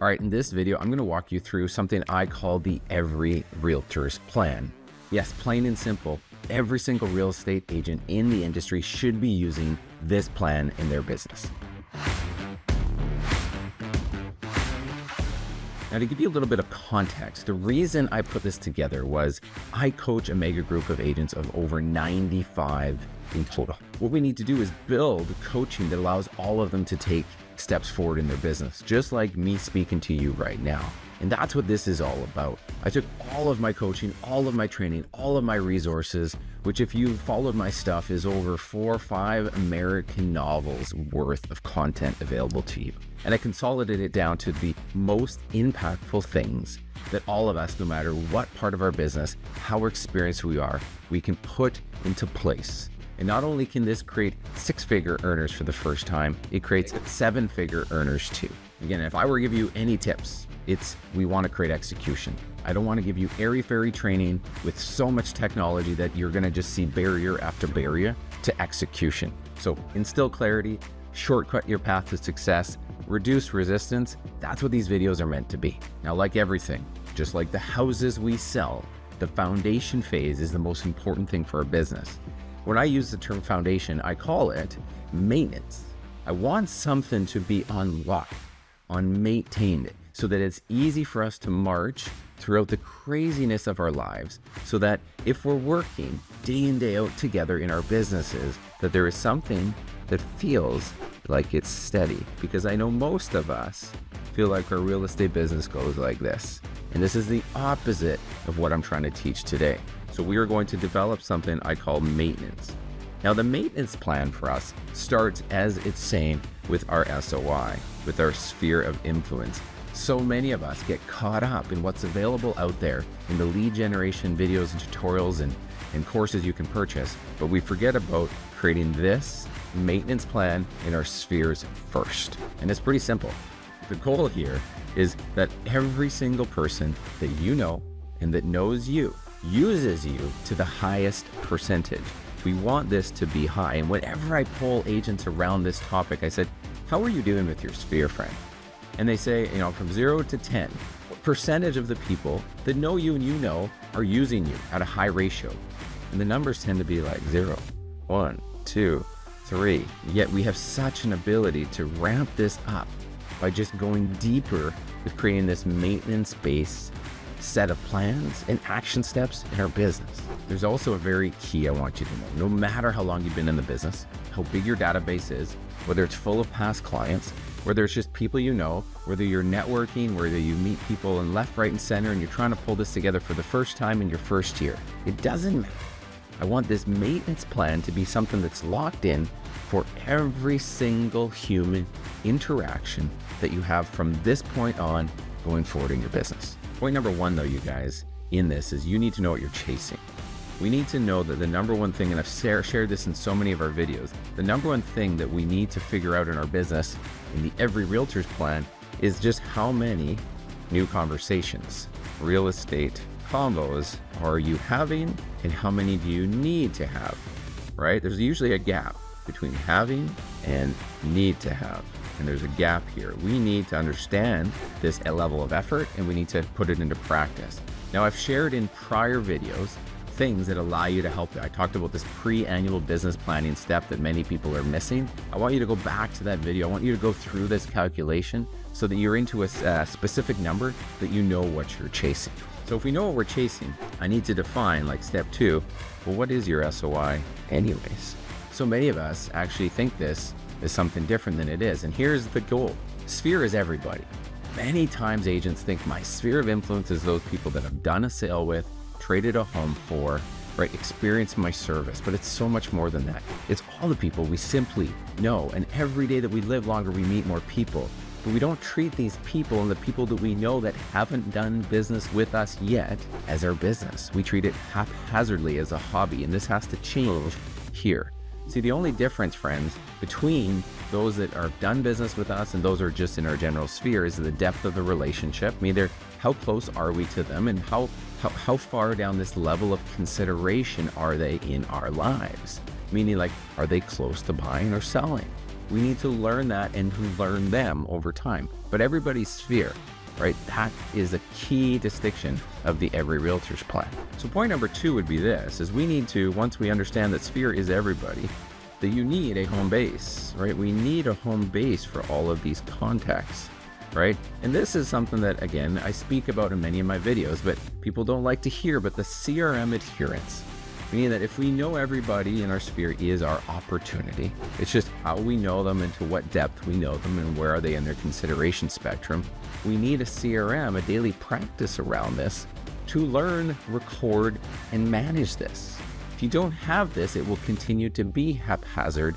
All right, in this video, I'm gonna walk you through something I call the Every Realtor's Plan. Yes, plain and simple, every single real estate agent in the industry should be using this plan in their business. Now, to give you a little bit of context, the reason I put this together was I coach a mega group of agents of over 95 in total. What we need to do is build coaching that allows all of them to take steps forward in their business, just like me speaking to you right now. And that's what this is all about. I took all of my coaching, all of my training, all of my resources, which if you followed my stuff is over 4 or 5 American novels worth of content available to you. And I consolidated it down to the most impactful things that all of us, no matter what part of our business, how experienced we are, we can put into place. And not only can this create 6-figure earners for the first time, it creates 7-figure earners too. Again, if I were to give you any tips, we want to create execution. I don't want to give you airy-fairy training with so much technology that you're going to just see barrier after barrier to execution. So instill clarity, shortcut your path to success, reduce resistance. That's what these videos are meant to be. Now, like everything, just like the houses we sell, the foundation phase is the most important thing for a business. When I use the term foundation, I call it maintenance. I want something to be unlocked, maintained, so that it's easy for us to march throughout the craziness of our lives, so that if we're working day in, day out together in our businesses, that there is something that feels like it's steady. Because I know most of us feel like our real estate business goes like this. And this is the opposite of what I'm trying to teach today. So we are going to develop something I call maintenance. Now, the maintenance plan for us starts, as it's saying, with our SOI, with our sphere of influence. So many of us get caught up in what's available out there in the lead generation videos and tutorials and courses you can purchase, but we forget about creating this maintenance plan in our spheres first. And it's pretty simple. The goal here is that every single person that you know and that knows you uses you to the highest percentage. We want this to be high. And whenever I poll agents around this topic, I said, how are you doing with your sphere, friend? And they say, from 0 to 10, what percentage of the people that know you and you know are using you at a high ratio? And the numbers tend to be like 0, 1, 2, 3. Yet we have such an ability to ramp this up by just going deeper with creating this maintenance-based set of plans and action steps in our business. There's also a very key I want you to know. No matter how long you've been in the business, how big your database is, whether it's full of past clients, whether it's just people you know, whether you're networking, whether you meet people in left, right, and center, and you're trying to pull this together for the first time in your first year, it doesn't matter. I want this maintenance plan to be something that's locked in for every single human interaction that you have from this point on going forward in your business. Point number 1, though, you guys, in this is you need to know what you're chasing. We need to know that the number one thing, and I've shared this in so many of our videos, the number one thing that we need to figure out in our business in the Every Realtor's Plan is just how many new conversations, real estate combos are you having and how many do you need to have, right? There's usually a gap between having and need to have. And there's a gap here. We need to understand this level of effort and we need to put it into practice. Now, I've shared in prior videos things that allow you to help. I talked about this pre-annual business planning step that many people are missing. I want you to go back to that video. I want you to go through this calculation so that you're into a specific number that you know what you're chasing. So if we know what we're chasing, I need to define, like step 2, well, what is your SOI anyways? So many of us actually think this is something different than it is. And here's the goal. Sphere is everybody. Many times agents think my sphere of influence is those people that I've done a sale with, traded a home for, right, experienced my service, but it's so much more than that. It's all the people we simply know. And every day that we live longer, we meet more people. But we don't treat these people and the people that we know that haven't done business with us yet as our business. We treat it haphazardly as a hobby, and this has to change here. See, the only difference, friends, between those that are done business with us and those who are just in our general sphere is the depth of the relationship. I mean, how close are we to them and how far down this level of consideration are they in our lives? Meaning, like, are they close to buying or selling? We need to learn that and to learn them over time. But everybody's sphere, right? That is a key distinction of the Every Realtor's Plan. So point number 2 would be this, is we need to, once we understand that sphere is everybody, that you need a home base, right? We need a home base for all of these contacts, right? And this is something that, again, I speak about in many of my videos, but people don't like to hear, but the CRM adherence. Meaning that if we know everybody in our sphere is our opportunity, it's just how we know them and to what depth we know them and where are they in their consideration spectrum. We need a CRM, a daily practice around this to learn, record, and manage this. If you don't have this, it will continue to be haphazard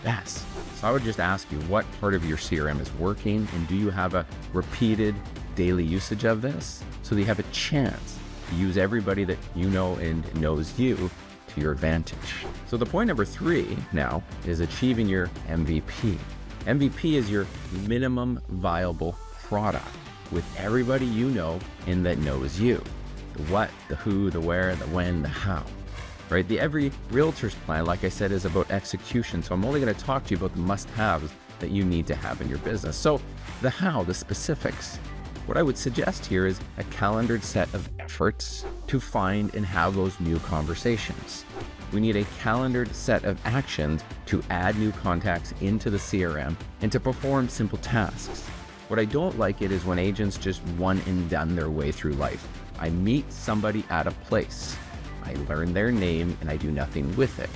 best. So I would just ask you, what part of your CRM is working, and do you have a repeated daily usage of this so that you have a chance to use everybody that you know and knows you to your advantage? So the point number 3 now is achieving your MVP. MVP is your minimum viable product with everybody you know and that knows you. The what, the who, the where, the when, the how. Right? The Every Realtor's Plan, like I said, is about execution. So I'm only going to talk to you about the must-haves that you need to have in your business. So the how, the specifics. What I would suggest here is a calendared set of efforts to find and have those new conversations. We need a calendared set of actions to add new contacts into the CRM and to perform simple tasks. What I don't like it is when agents just one and done their way through life. I meet somebody at a place, I learn their name, and I do nothing with it.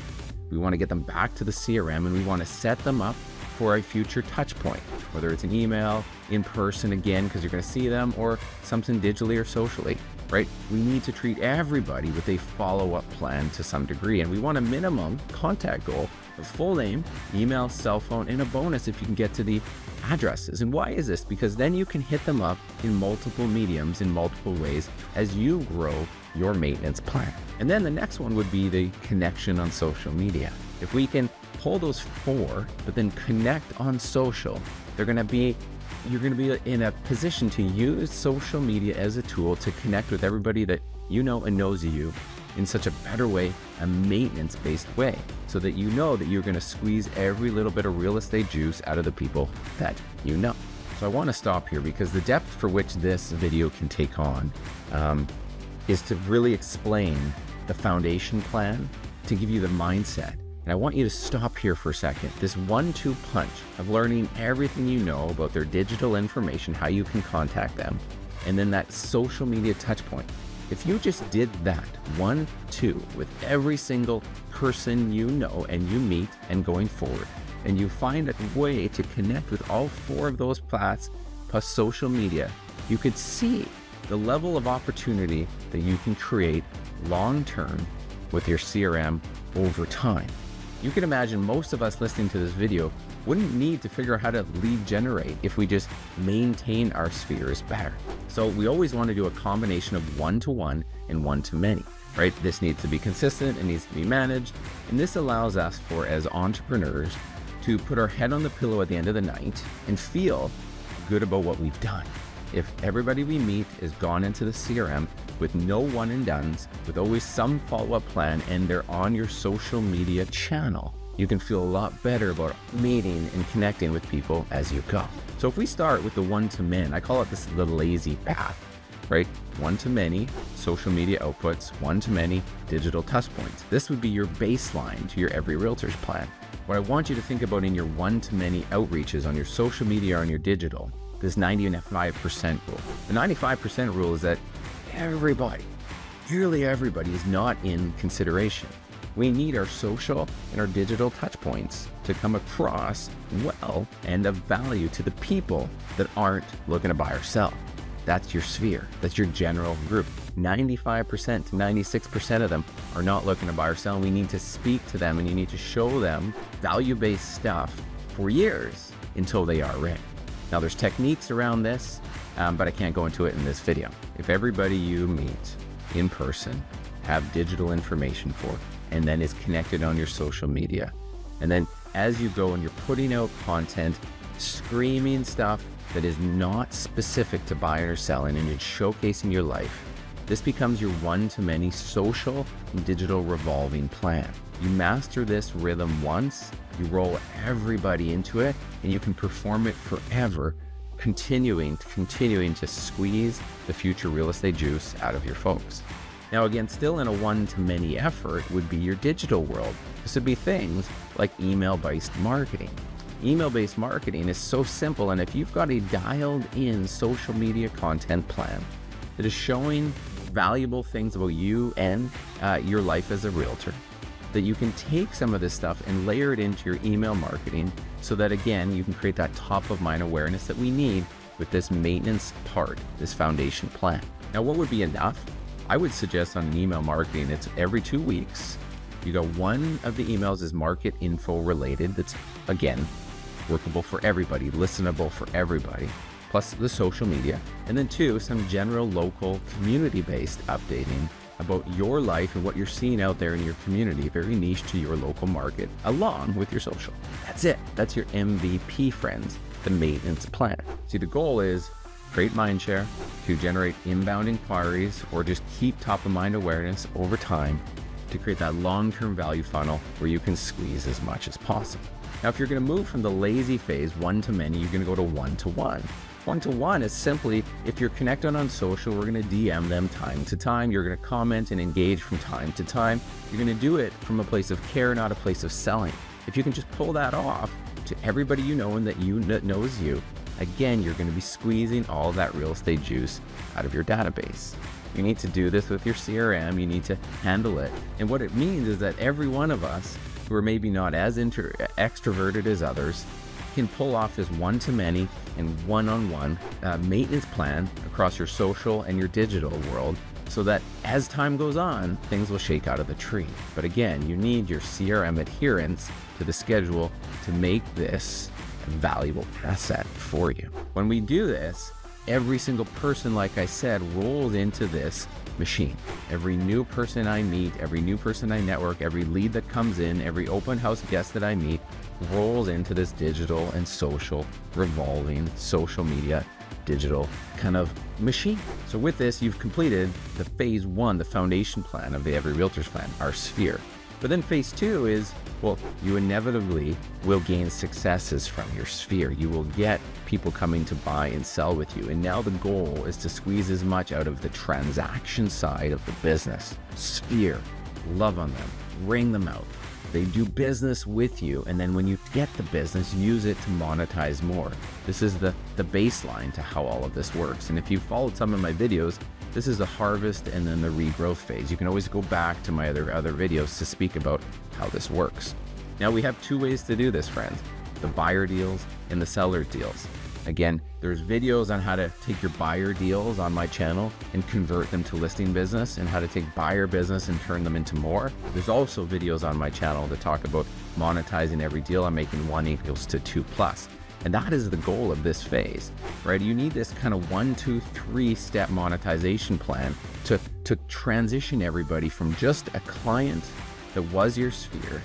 We want to get them back to the CRM, and we want to set them up for a future touch point, whether it's an email, in person again, because you're going to see them, or something digitally or socially, right? We need to treat everybody with a follow-up plan to some degree, and we want a minimum contact goal of full name, email, cell phone, and a bonus if you can get to the addresses. And why is this? Because then you can hit them up in multiple mediums, in multiple ways, as you grow your maintenance plan. And then the next one would be the connection on social media. If we can pull those 4, but then connect on social, you're going to be in a position to use social media as a tool to connect with everybody that you know and knows you in such a better way, a maintenance-based way, so that you know that you're going to squeeze every little bit of real estate juice out of the people that you know. So I want to stop here because the depth for which this video can take on is to really explain the foundation plan, to give you the mindset. And I want you to stop here for a second. This 1-2 punch of learning everything you know about their digital information, how you can contact them, and then that social media touch point. If you just did that 1-2 with every single person you know and you meet and going forward, and you find a way to connect with all 4 of those plats plus social media, you could see the level of opportunity that you can create long-term with your CRM over time. You can imagine most of us listening to this video wouldn't need to figure out how to lead generate if we just maintain our spheres better. So we always want to do a combination of one-to-one and one-to-many, right? This needs to be consistent, it needs to be managed, and this allows us as entrepreneurs to put our head on the pillow at the end of the night and feel good about what we've done. If everybody we meet is gone into the CRM with no one and dones, with always some follow-up plan, and they're on your social media channel, you can feel a lot better about meeting and connecting with people as you go. So if we start with the one-to-many, I call it the lazy path, right? One-to-many social media outputs, one-to-many digital touch points. This would be your baseline to your Every Realtor's Plan. What I want you to think about in your one-to-many outreaches on your social media or on your digital, this 95% rule. The 95% rule is that everybody, nearly everybody, is not in consideration. We need our social and our digital touch points to come across well and of value to the people that aren't looking to buy or sell. That's your sphere. That's your general group. 95% to 96% of them are not looking to buy or sell. And we need to speak to them, and you need to show them value-based stuff for years until they are ready. Now there's techniques around this, but I can't go into it in this video. If everybody you meet in person have digital information for, and then is connected on your social media, and then as you go and you're putting out content, screaming stuff that is not specific to buying or selling, and it's showcasing your life, This becomes your one-to-many social and digital revolving plan. You master this rhythm once, you roll everybody into it, and you can perform it forever, continuing to squeeze the future real estate juice out of your folks. Now again, still in a one-to-many effort would be your digital world. This would be things like email-based marketing. Email-based marketing is so simple, and if you've got a dialed-in social media content plan that is showing valuable things about you and your life as a realtor, that you can take some of this stuff and layer it into your email marketing so that, again, you can create that top-of-mind awareness that we need with this maintenance part, this foundation plan. Now, what would be enough? I would suggest on an email marketing, it's every 2 weeks. You go, one of the emails is market info related. That's, again, workable for everybody, listenable for everybody, plus the social media. And then 2, some general local community-based updating about your life and what you're seeing out there in your community, very niche to your local market, along with your social. That's it. That's your MVP, friends, the maintenance plan. See, the goal is create mindshare to generate inbound inquiries or just keep top of mind awareness over time to create that long-term value funnel where you can squeeze as much as possible. Now, if you're going to move from the lazy phase, one-to-many, you're going to go to one-to-one. One-to-one is simply, if you're connected on social, we're going to DM them time to time. You're going to comment and engage from time to time. You're going to do it from a place of care, not a place of selling. If you can just pull that off to everybody you know and that knows you, again, you're going to be squeezing all that real estate juice out of your database. You need to do this with your CRM. You need to handle it. And what it means is that every one of us who are maybe not as extroverted as others can pull off this one-to-many and one-on-one maintenance plan across your social and your digital world so that as time goes on, things will shake out of the tree. But again, you need your CRM adherence to the schedule to make this a valuable asset for you. When we do this, every single person, like I said, rolls into this machine. Every new person I meet, every new person I network, every lead that comes in, every open house guest that I meet rolls into this digital and social revolving social media digital kind of machine. So with this, you've completed the phase 1, the foundation plan of the Every Realtor's Plan, our sphere. But then phase 2 is, well, you inevitably will gain successes from your sphere. You will get people coming to buy and sell with you. And now the goal is to squeeze as much out of the transaction side of the business. Sphere, love on them, ring them out. They do business with you, and then when you get the business, use it to monetize more. This is the baseline to how all of this works. And if you followed some of my videos, this is the harvest and then the regrowth phase. You can always go back to my other videos to speak about how this works. Now we have 2 ways to do this, friends: the buyer deals and the seller deals. Again, there's videos on how to take your buyer deals on my channel and convert them to listing business, and how to take buyer business and turn them into more. There's also videos on my channel that talk about monetizing every deal I'm making 1 equals to 2 plus. And that is the goal of this phase, right? You need this kind of 1, 2, 3 step monetization plan to transition everybody from just a client that was your sphere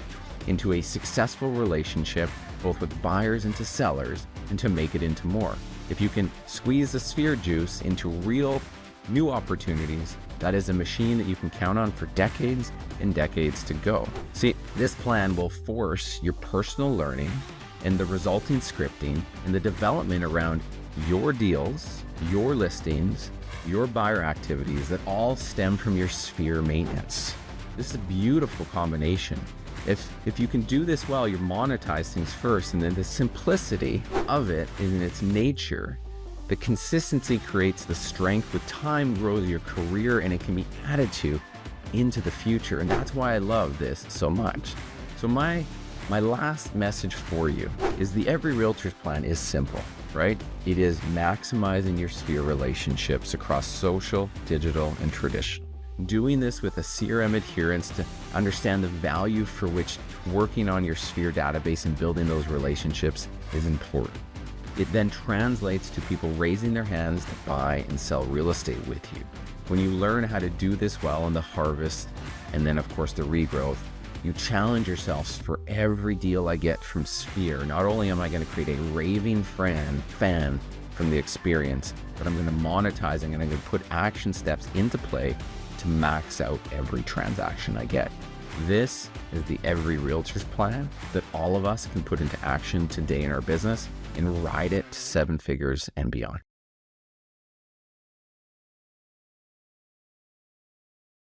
into a successful relationship, both with buyers and to sellers, and to make it into more. If you can squeeze the sphere juice into real new opportunities, that is a machine that you can count on for decades and decades to go. See, this plan will force your personal learning and the resulting scripting and the development around your deals, your listings, your buyer activities that all stem from your sphere maintenance. This is a beautiful combination. If you can do this well, you monetize things first, and then the simplicity of it in its nature, the consistency creates the strength. With time grows your career, and it can be added to into the future. And that's why I love this so much. So my last message for you is the Every Realtor's Plan is simple, right? It is maximizing your sphere relationships across social, digital, and traditional. Doing this with a CRM adherence to understand the value for which working on your sphere database and building those relationships is important. It then translates to people raising their hands to buy and sell real estate with you. When you learn how to do this well in the harvest, and then of course the regrowth, you challenge yourselves for every deal I get from Sphere. Not only am I going to create a raving fan from the experience, but I'm going to monetize and I'm going to put action steps into play to max out every transaction I get. This is the Every Realtor's Plan that all of us can put into action today in our business and ride it to 7 figures and beyond.